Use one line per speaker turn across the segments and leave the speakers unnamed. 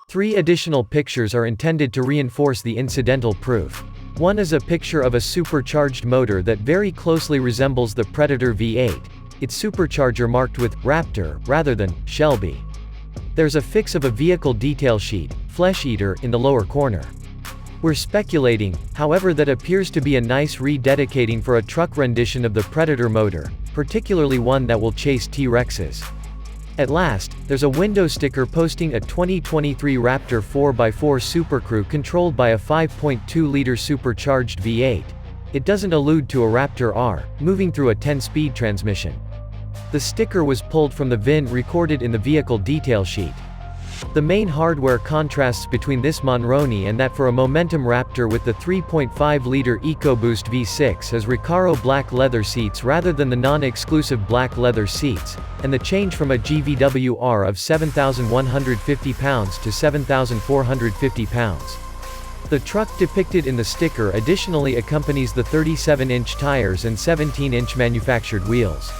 3 additional pictures are intended to reinforce the incidental proof. One is a picture of a supercharged motor that very closely resembles the Predator V8, its supercharger marked with Raptor rather than Shelby. There's a fix of a vehicle detail sheet, Flesh Eater, in the lower corner. We're speculating, however, that appears to be a nice rededicating for a truck rendition of the Predator motor, particularly one that will chase T-Rexes. At last, there's a window sticker posting a 2023 Raptor 4x4 Super Crew controlled by a 5.2-liter supercharged V8. It doesn't allude to a Raptor R, moving through a 10-speed transmission. The sticker was pulled from the VIN recorded in the vehicle detail sheet. The main hardware contrasts between this Monroney and that for a Momentum Raptor with the 3.5-liter EcoBoost V6 is Recaro black leather seats rather than the non-exclusive black leather seats, and the change from a GVW-R of 7,150 pounds to 7,450 pounds. The truck depicted in the sticker additionally accompanies the 37-inch tires and 17-inch manufactured wheels.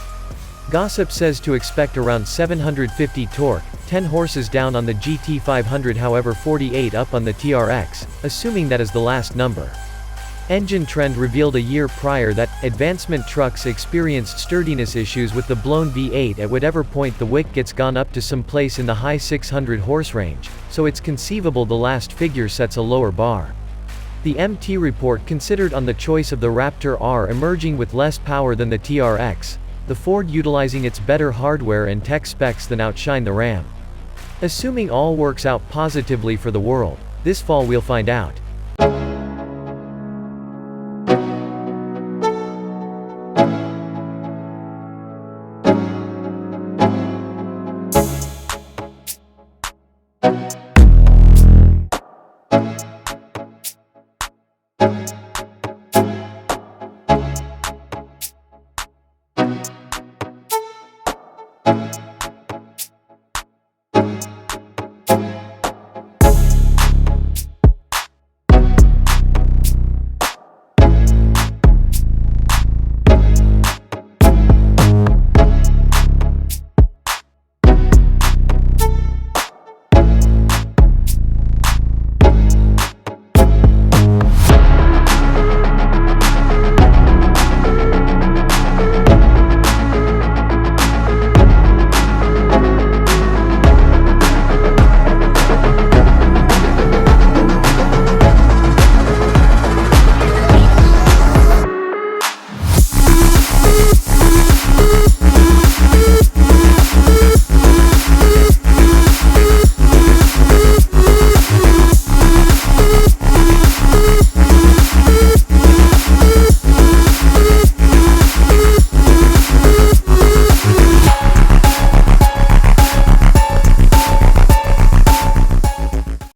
Gossip says to expect around 750 torque, 10 horses down on the GT500, however 48 up on the TRX, assuming that is the last number. Engine Trend revealed a year prior that Advancement trucks experienced sturdiness issues with the blown V8 at whatever point the wick gets gone up to some place in the high 600 horse range, so it's conceivable the last figure sets a lower bar. The MT report considered on the choice of the Raptor R emerging with less power than the TRX, the Ford utilizing its better hardware and tech specs than outshine the Ram. Assuming all works out positively for the world, this fall we'll find out.